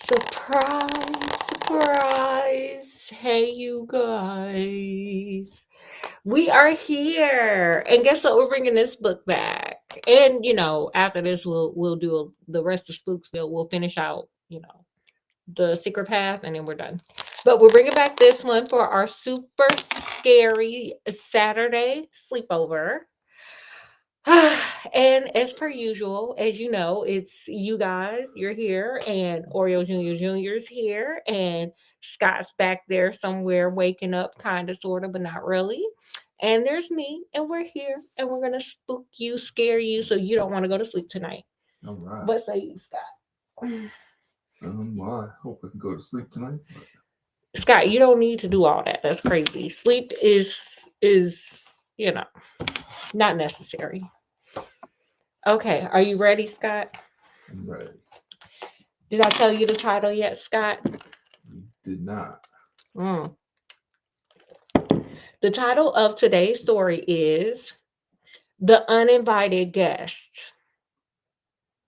Surprise, surprise. Hey, you guys. We are here. And guess what? We're bringing this book back. And, after this, we'll do the rest of Spooksville. We'll finish out, the Secret Path, and then we're done. But we're bringing back this one for our super scary Saturday sleepover. And as per usual, as you know, it's you guys, you're here, and Oreo Jr.'s here, and Scott's back there somewhere waking up, kind of, sort of, but not really. And there's me, and we're here, and we're going to spook you, scare you, so you don't want to go to sleep tonight. All right. What say you, Scott? Well, I hope I can go to sleep tonight. Scott, you don't need to do all that. That's crazy. Sleep is you know not necessary. Okay, are you ready, Scott? I'm ready. Did I tell you the title yet, Scott? You did not. Mm. The title of today's story is The Uninvited Guest.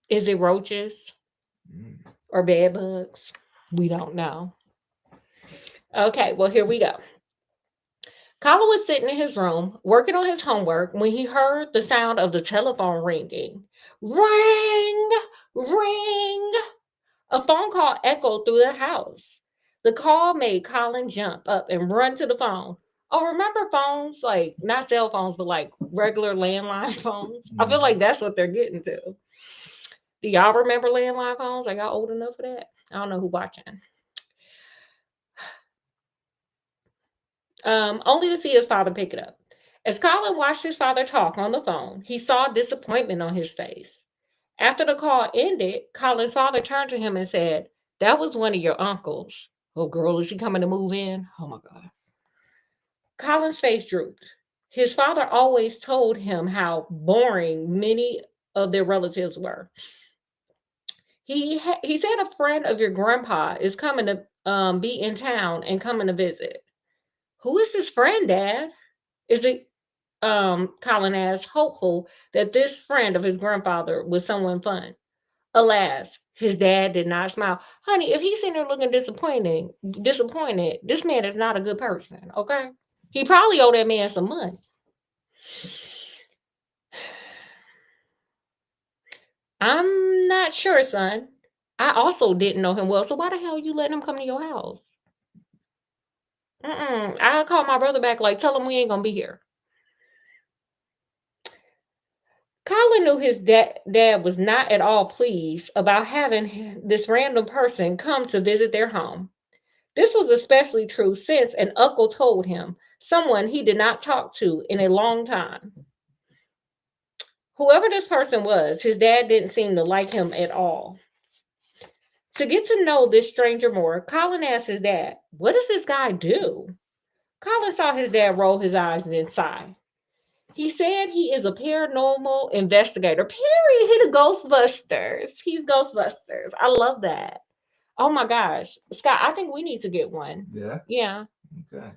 Is it roaches Mm. or bed bugs? We don't know. Okay, well, here we go. Colin was sitting in his room working on his homework when he heard the sound of the telephone ringing. Ring! Ring! A phone call echoed through the house. The call made Colin jump up and run to the phone. Oh, remember phones? Like, not cell phones, but like regular landline phones? I feel like that's what they're getting to. Do y'all remember landline phones? Are y'all old enough for that? I don't know who watching. Only to see his father pick it up. As Colin watched his father talk on the phone, he saw disappointment on his face. After the call ended, Colin's father turned to him and said, "That was one of your uncles." "Oh, girl, is she coming to move in?" "Oh, my God." Colin's face drooped. His father always told him how boring many of their relatives were. He said a friend of your grandpa is coming to be in town and coming to visit. "Who is this friend, Dad?" Is it Colin asked, hopeful that this friend of his grandfather was someone fun. Alas, his dad did not smile. "Honey, if he's sitting there looking disappointed, this man is not a good person, okay? He probably owe that man some money." "I'm not sure, son. I also didn't know him well, so why the hell you let him come to your house?" "I'll call my brother back, like, tell him we ain't gonna be here." Colin knew his dad was not at all pleased about having this random person come to visit their home. This was especially true since an uncle told him, someone he did not talk to in a long time. Whoever this person was, his dad didn't seem to like him at all. To get to know this stranger more, Colin asked his dad, "What does this guy do?" Colin saw his dad roll his eyes and then sigh. He said he is a paranormal investigator. Period. He the Ghostbusters. He's Ghostbusters. I love that. Oh my gosh. Scott, I think we need to get one. Yeah. Yeah. Okay.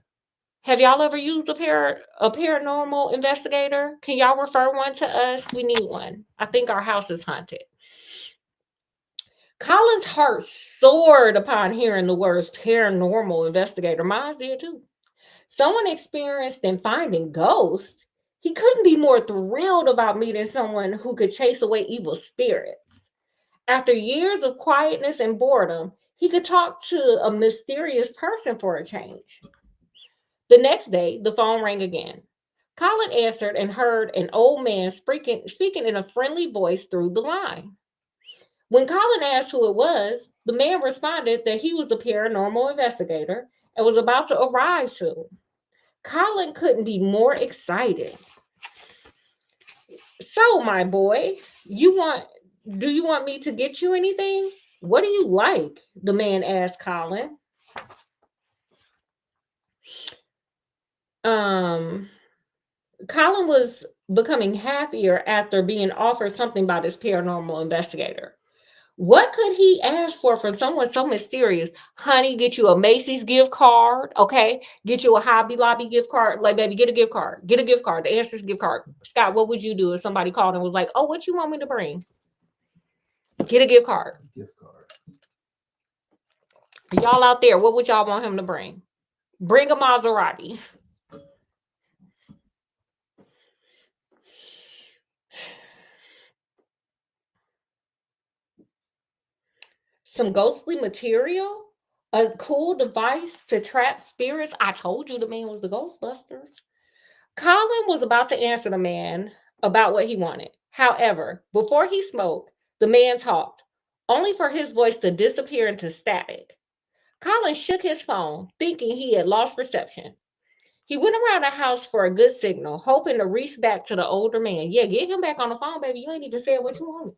Have y'all ever used a paranormal investigator? Can y'all refer one to us? We need one. I think our house is haunted. Colin's heart soared upon hearing the words paranormal investigator. Mine did too. Someone experienced in finding ghosts. He couldn't be more thrilled about meeting someone who could chase away evil spirits. After years of quietness and boredom, he could talk to a mysterious person for a change. The next day, the phone rang again. Colin answered and heard an old man speaking in a friendly voice through the line. When Colin asked who it was, the man responded that he was the paranormal investigator and was about to arrive soon. Colin couldn't be more excited. "So, my boy, you want do you want me to get you anything? What do you like?" the man asked Colin. Um Colin was becoming happier after being offered something by this paranormal investigator. What could he ask for from someone so mysterious? "Honey, get you a Macy's gift card, okay? Get you a Hobby Lobby gift card. Like, baby, get a gift card. Get a gift card. The answer is gift card." Scott, what would you do if somebody called and was like, "Oh, what you want me to bring?" Get a gift card. Gift card. Y'all out there, what would y'all want him to bring? Bring a Maserati. Some ghostly material? A cool device to trap spirits? I told you the man was the Ghostbusters. Colin was about to answer the man about what he wanted. However, before he spoke, the man talked, only for his voice to disappear into static. Colin shook his phone, thinking he had lost reception. He went around the house for a good signal, hoping to reach back to the older man. Yeah, get him back on the phone, baby. You ain't even said what you wanted.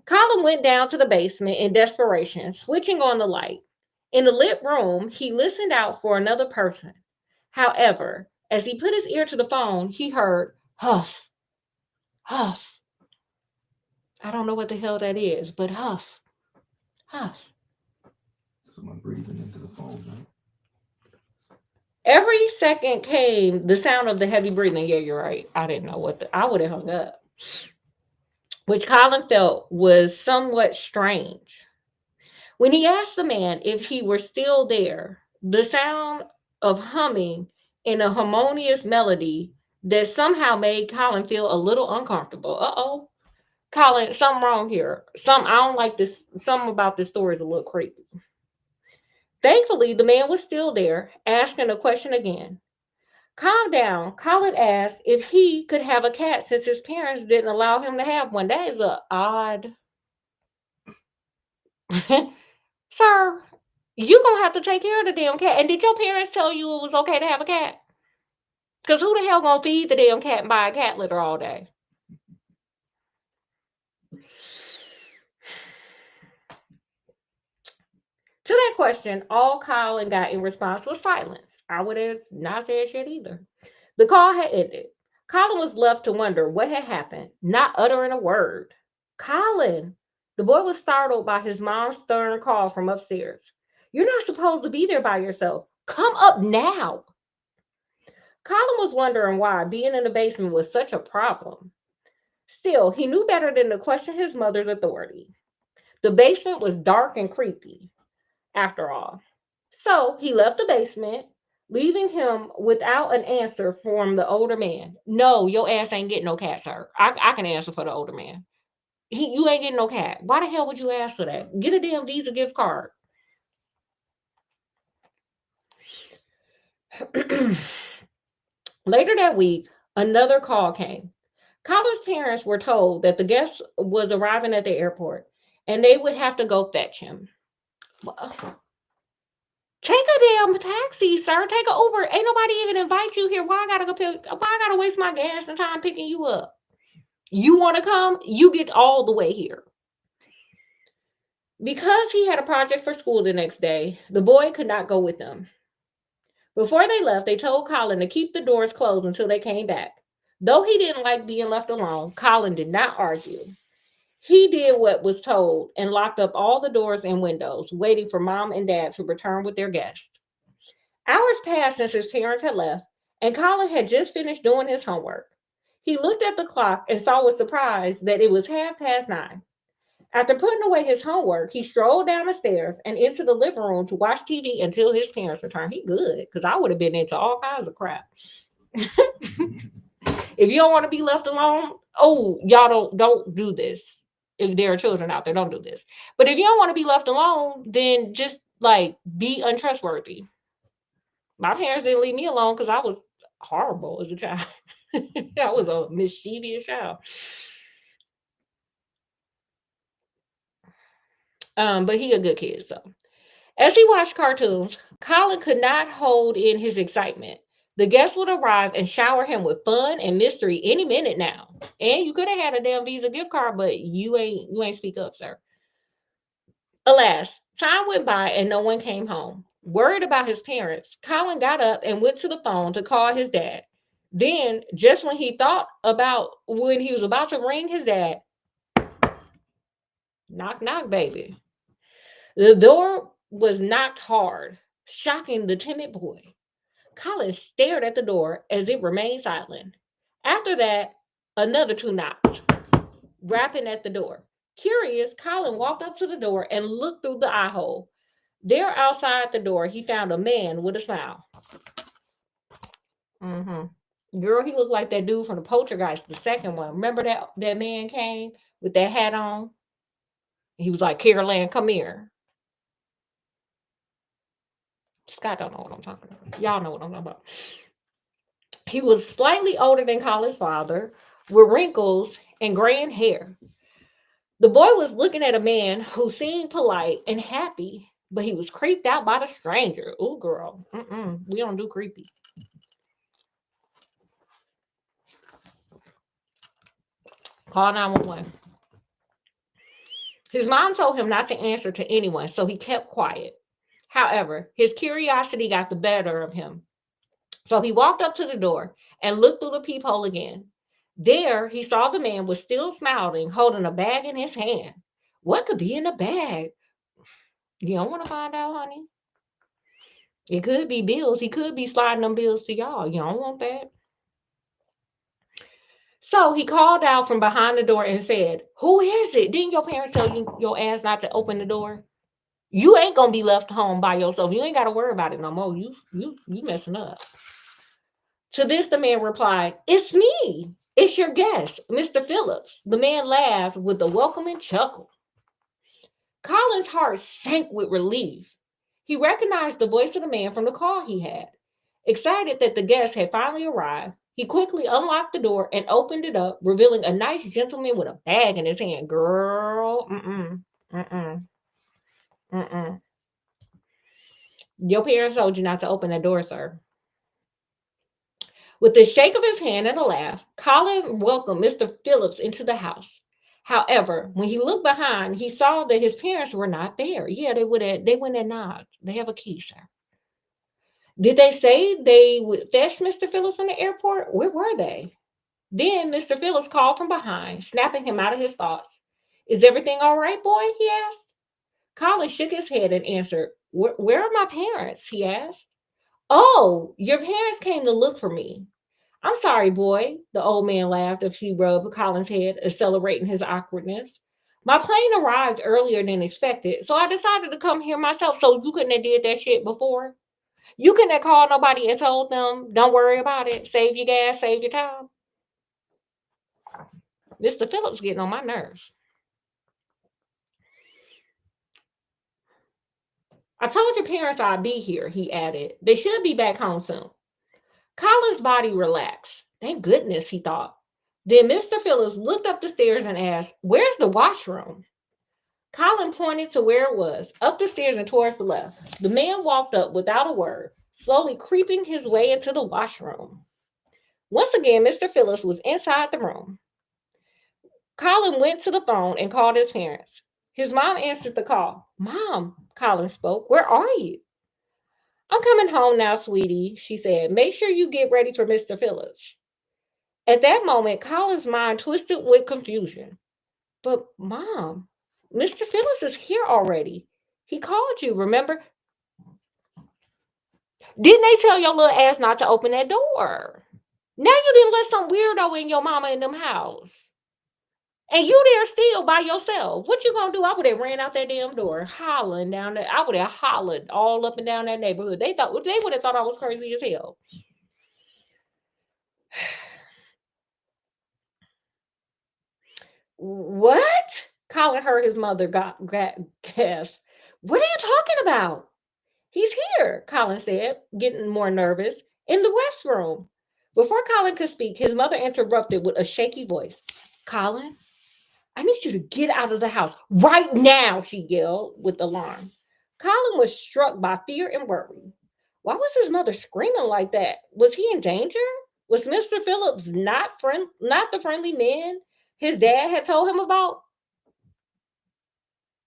Colin went down to the basement in desperation, switching on the light. In the lit room, he listened out for another person. However, as he put his ear to the phone, he heard huff, huff. I don't know what the hell that is, but huff, huff. Someone breathing into the phone, right? Every second came the sound of the heavy breathing. Yeah, you're right. I didn't know I would have hung up, which Colin felt was somewhat strange. When he asked the man if he were still there, the sound of humming in a harmonious melody that somehow made Colin feel a little uncomfortable. Uh-oh. Colin, something wrong here. I don't like this. Something about this story is a little creepy. Thankfully, the man was still there, asking the question again. Calm down. Colin asked if he could have a cat since his parents didn't allow him to have one. That is a odd. Sir, you gonna have to take care of the damn cat. And did your parents tell you it was okay to have a cat? Because who the hell gonna feed the damn cat and buy a cat litter all day? To that question, all Colin got in response was silence. I would have not said shit either. The call had ended. Colin was left to wonder what had happened, not uttering a word. Colin! The boy was startled by his mom's stern call from upstairs. You're not supposed to be there by yourself. Come up now. Colin was wondering why being in the basement was such a problem. Still, he knew better than to question his mother's authority. The basement was dark and creepy, after all. So he left the basement, leaving him without an answer from the older man. No, your ass ain't getting no cat, sir. I can answer for the older man. You ain't getting no cat. Why the hell would you ask for that? Get a damn Visa gift card. Later that week, another call came. Colin's parents were told that the guest was arriving at the airport and they would have to go fetch him. Take a damn taxi, sir. Take an Uber. Ain't nobody even invite you here. Why I gotta waste my gas and time picking you up? You want to come? You get all the way here. Because he had a project for school the next day, the boy could not go with them. Before they left, they told Colin to keep the doors closed until they came back. Though he didn't like being left alone, Colin did not argue. He did what was told and locked up all the doors and windows, waiting for mom and dad to return with their guest. Hours passed since his parents had left, and Colin had just finished doing his homework. He looked at the clock and saw with surprise that it was 9:30. After putting away his homework, he strolled down the stairs and into the living room to watch TV until his parents returned. He good, because I would have been into all kinds of crap. If you don't want to be left alone, y'all don't do this. If there are children out there, don't do this. But if you don't want to be left alone, then just like be untrustworthy. My parents didn't leave me alone because I was horrible as a child. I was a mischievous child. But he a good kid, so. As he watched cartoons, Colin could not hold in his excitement. The guests would arrive and shower him with fun and mystery any minute now. And you could have had a damn Visa gift card, but you ain't speak up, sir. Alas, time went by and no one came home. Worried about his parents, Colin got up and went to the phone to call his dad. Then, just when he was about to ring his dad, knock knock, baby. The door was knocked hard, shocking the timid boy. Colin stared at the door as it remained silent. After that, another two knocked, rapping at the door. Curious, Colin walked up to the door and looked through the eye hole. There outside the door, he found a man with a smile. Girl, he looked like that dude from the Poltergeist, the second one. Remember that man came with that hat on? He was like, Carol Ann, come here. Scott don't know what I'm talking about. Y'all know what I'm talking about. He was slightly older than Colin's father, with wrinkles and graying hair. The boy was looking at a man who seemed polite and happy, but he was creeped out by the stranger. Ooh, girl. We don't do creepy. Call 911. His mom told him not to answer to anyone, so he kept quiet. However, his curiosity got the better of him. So he walked up to the door and looked through the peephole again. There, he saw the man was still smiling, holding a bag in his hand. What could be in the bag? You don't want to find out, honey. It could be bills. He could be sliding them bills to y'all. You don't want that. So he called out from behind the door and said, Who is it? Didn't your parents tell you your ass not to open the door? You ain't gonna be left home by yourself. You ain't gotta worry about it no more. You messing up. To this the man replied, It's me. It's your guest, Mr. Phillips. The man laughed with a welcoming chuckle. Colin's heart sank with relief. He recognized the voice of the man from the call he had. Excited that the guest had finally arrived, he quickly unlocked the door and opened it up, revealing a nice gentleman with a bag in his hand. Girl, Your parents told you not to open that door, sir. With a shake of his hand and a laugh, Colin welcomed Mr. Phillips into the house. However, when he looked behind, he saw that his parents were not there. Yeah, they wouldn't have knocked. They have a key, sir. Did they say they would fetch Mr. Phillips from the airport? Where were they? Then Mr. Phillips called from behind, snapping him out of his thoughts. Is everything all right, boy? He asked. Colin shook his head and answered, Where are my parents? He asked. Oh, your parents came to look for me. I'm sorry, boy, the old man laughed as he rubbed Colin's head, accelerating his awkwardness. My plane arrived earlier than expected, so I decided to come here myself. So you couldn't have did that shit before? You couldn't have called nobody and told them, don't worry about it. Save your gas, save your time. Mr. Phillips getting on my nerves. I told your parents I'd be here, he added. They should be back home soon. Colin's body relaxed. Thank goodness, he thought. Then Mr. Phillips looked up the stairs and asked, Where's the washroom? Colin pointed to where it was, up the stairs and towards the left. The man walked up without a word, slowly creeping his way into the washroom. Once again, Mr. Phillips was inside the room. Colin went to the phone and called his parents. His mom answered the call. Mom, Colin spoke, where are you? I'm coming home now, sweetie, she said. Make sure you get ready for Mr. Phillips. At that moment, Colin's mind twisted with confusion. But, Mom, Mr. Phillips is here already. He called you, remember? Didn't they tell your little ass not to open that door? Now you didn't let some weirdo in your mama in them house. And you there still by yourself. What you gonna do? I would have ran out that damn door, hollering down there. I would have hollered all up and down that neighborhood. They would have thought I was crazy as hell. What? Colin heard his mother gasp. What are you talking about? He's here, Colin said, getting more nervous. In the restroom. Before Colin could speak, his mother interrupted with a shaky voice. Colin, I need you to get out of the house right now, she yelled with alarm. Colin was struck by fear and worry. Why was his mother screaming like that? Was he in danger? Was Mr. Phillips not the friendly man his dad had told him about?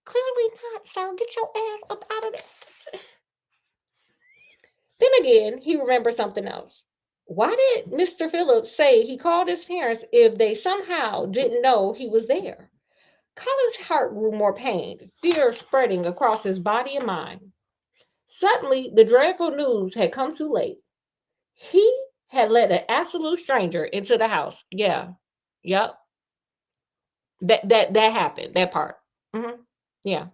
Clearly not, sir. Get your ass up out of there. Then again, he remembered something else. Why did Mr. Phillips say he called his parents if they somehow didn't know he was there? Colin's heart grew more pained, fear spreading across his body and mind. Suddenly, the dreadful news had come too late. He had let an absolute stranger into the house. Yeah. Yep. That happened. That part. Yeah.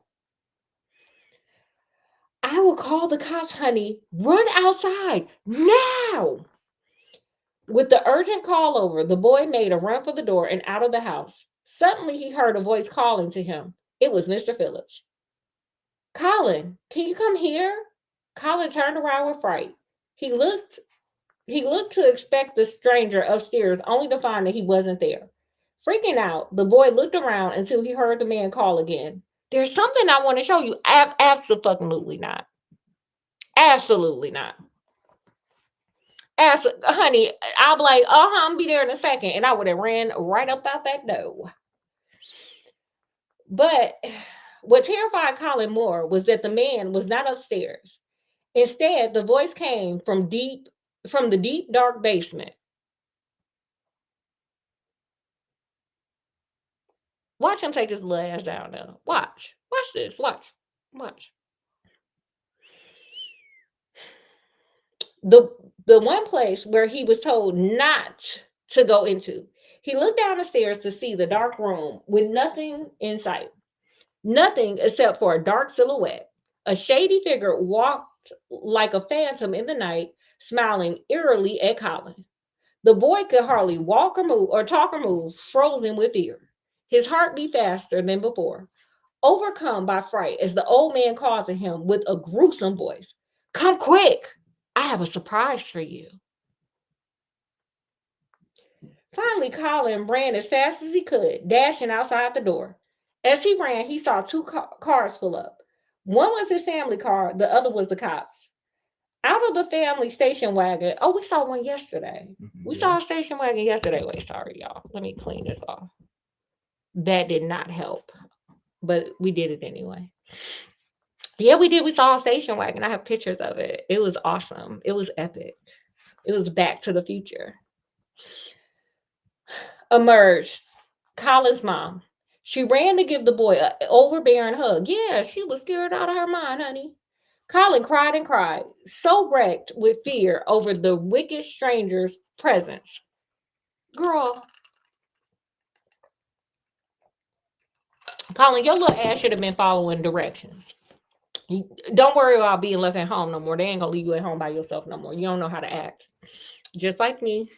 I will call the cops, honey. Run outside now. With the urgent call over, the boy made a run for the door and out of the house. Suddenly, he heard a voice calling to him. It was Mr. Phillips. Colin, can you come here? Colin turned around with fright. He looked he looked to expect the stranger upstairs, only to find that he wasn't there. Freaking out, the boy looked around until he heard the man call again. There's something I want to show you. Absolutely not. Absolutely not. Honey, I'll be like, I'll be there in a second. And I would have ran right up out that door. But what terrified Colin more was that the man was not upstairs. Instead, the voice came from the deep, dark basement. Watch him take his little ass down there. Watch. Watch this. Watch. Watch. The the one place where he was told not to go into. He looked down the stairs to see the dark room with nothing in sight. Nothing except for a dark silhouette. A shady figure walked like a phantom in the night, smiling eerily at Colin. The boy could hardly walk or move or talk or move, frozen with fear. His heart beat faster than before, overcome by fright as the old man called to him with a gruesome voice. Come quick! I have a surprise for you. Finally, Colin ran as fast as he could, dashing outside the door. As he ran, he saw two cars pull up. One was his family car, the other was the cops. Out of the family station wagon. Oh, we saw one yesterday. We saw a station wagon yesterday. Wait, sorry, y'all. Let me clean this off. That did not help, but we did it anyway. Yeah, we did. We saw a station wagon. I have pictures of it. It was awesome. It was epic. It was Back to the Future. Emerged Colin's mom. She ran to give the boy an overbearing hug. Yeah, she was scared out of her mind, honey. Colin cried and cried, so wrecked with fear over the wicked stranger's presence. Girl, Colin, your little ass should have been following directions. Don't worry about being left at home no more. They ain't gonna leave you at home by yourself no more. You don't know how to act. Just like me.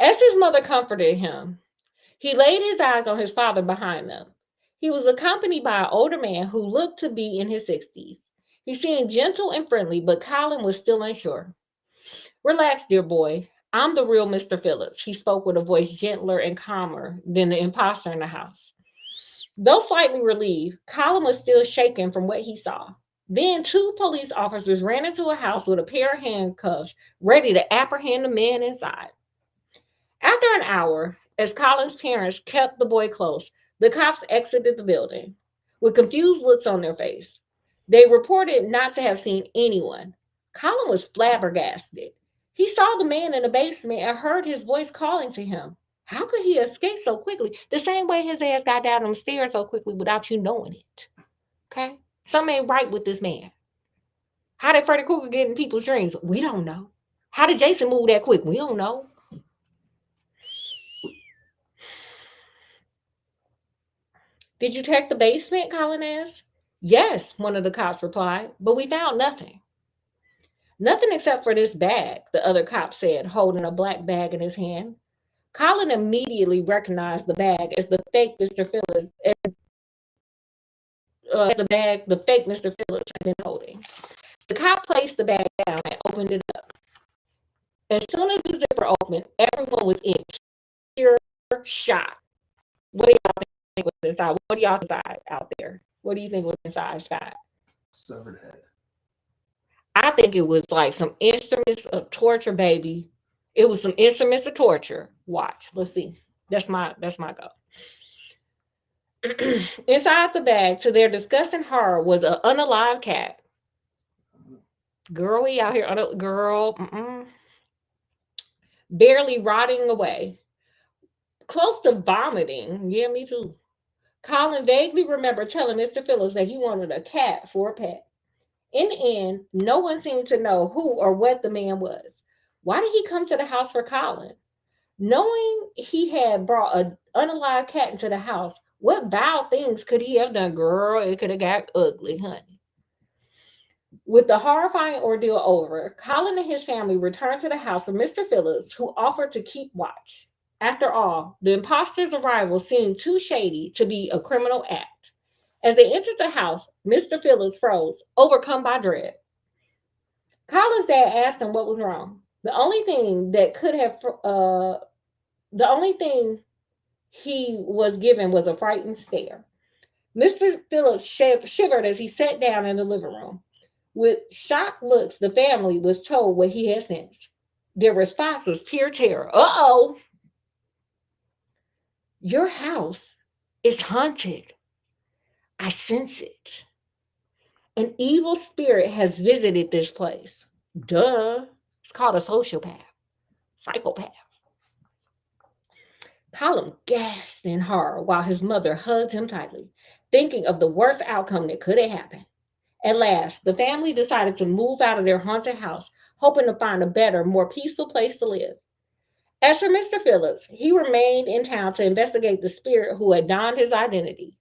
As his mother comforted him, he laid his eyes on his father behind them. He was accompanied by an older man who looked to be in his 60s. He seemed gentle and friendly, but Colin was still unsure. Relax, dear boy. I'm the real Mr. Phillips. He spoke with a voice gentler and calmer than the imposter in the house. Though slightly relieved, Colin was still shaken from what he saw. Then two police officers ran into a house with a pair of handcuffs, ready to apprehend the man inside. After an hour, as Colin's parents kept the boy close, the cops exited the building with confused looks on their face. They reported not to have seen anyone. Colin was flabbergasted. He saw the man in the basement and heard his voice calling to him. How could he escape so quickly? The same way his ass got down the stairs so quickly without you knowing it. Okay? Something ain't right with this man. How did Freddy Krueger get in people's dreams? We don't know. How did Jason move that quick? We don't know. Did you check the basement? Colin asked. Yes, one of the cops replied, but we found nothing. Nothing except for this bag, the other cop said, holding a black bag in his hand. Colin immediately recognized the bag as the fake Mr. Phillips, the fake Mr. Phillips had been holding. The cop placed the bag down and opened it up. As soon as the zipper opened, everyone was in sheer shock. What do y'all think was inside? What do y'all decide out there? What do you think was inside, Scott? Severed head. I think it was like some instruments of torture, baby. It was some instruments of torture. Watch. Let's see. That's my go. Inside the bag, to their disgusting horror, was an unalive cat. Girl, we out here, barely rotting away. Close to vomiting. Yeah, me too. Colin vaguely remembered telling Mr. Phillips that he wanted a cat for a pet. In the end, no one seemed to know who or what the man was. Why did he come to the house for Colin? Knowing he had brought an unalive cat into the house, What vile things could he have done, girl? It could have got ugly, honey. With the horrifying ordeal over, Colin and his family returned to the house of Mr. Phillips, who offered to keep watch. After all, the imposter's arrival seemed too shady to be a criminal act. As they entered the house, Mr. Phillips froze, overcome by dread. Colin's dad asked him what was wrong. The only thing he was given was a frightened stare. Mr. Phillips shivered as he sat down in the living room. With shocked looks, the family was told what he had sensed. Their response was pure terror. Uh-oh, your house is haunted. I sense it. An evil spirit has visited this place. Duh. It's called a sociopath, psychopath. Colin gasped in horror while his mother hugged him tightly, thinking of the worst outcome that could have happened. At last, the family decided to move out of their haunted house, hoping to find a better, more peaceful place to live. As for Mr. Phillips, he remained in town to investigate the spirit who had donned his identity.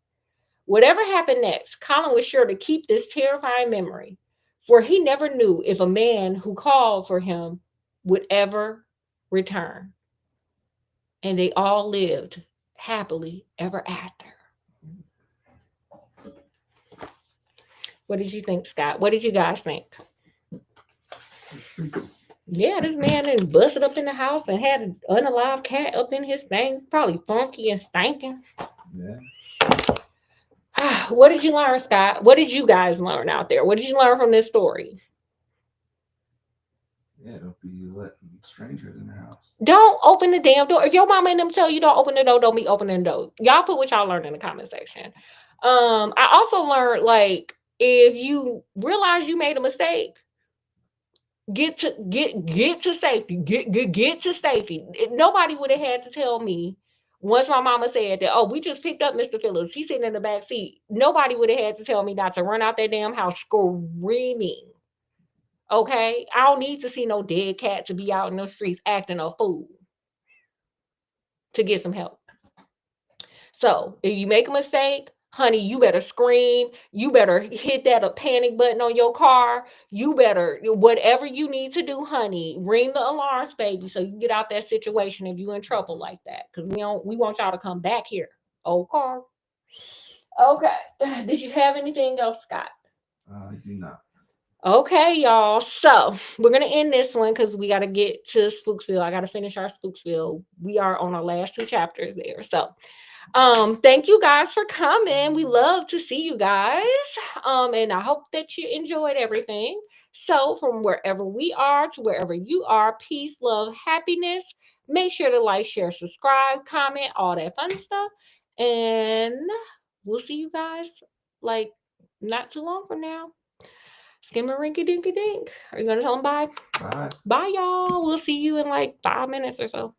Whatever happened next, Colin was sure to keep this terrifying memory, for he never knew if a man who called for him would ever return. And they all lived happily ever after. What did you think, Scott? What did you guys think? Yeah, this man then busted up in the house and had an unalive cat up in his thing, probably funky and stinking. Yeah. What did you learn, Scott? What did you guys learn out there? What did you learn from this story? Yeah, don't be letting strangers in the house. Don't open the damn door. If your mama and them tell you don't open the door, don't be opening the door. Y'all put what y'all learned in the comment section. I also learned, like, if you realize you made a mistake, get to safety. Get to safety. Nobody would have had to tell me. Once my mama said that, oh, we just picked up Mr. Phillips, he's sitting in the back seat. Nobody would have had to tell me not to run out that damn house screaming. Okay? I don't need to see no dead cat to be out in the streets acting a fool to get some help. So if you make a mistake, honey, you better scream. You better hit that panic button on your car. You better, whatever you need to do, honey, ring the alarms, baby, so you can get out that situation if you're in trouble like that. Because we want y'all to come back here. Okay. Okay. Did you have anything else, Scott? I do not. Okay, y'all. So we're gonna end this one because we gotta get to Spooksville. I gotta finish our Spooksville. We are on our last two chapters there. So thank you guys for coming. We love to see you guys. And I hope that you enjoyed everything. So from wherever we are to wherever you are, peace, love, happiness. Make sure to like, share, subscribe, comment, all that fun stuff. And we'll see you guys like not too long from now. Skimmer-rinky dinky dink. Are you gonna tell them bye? Bye. Bye, y'all. We'll see you in like 5 minutes or so.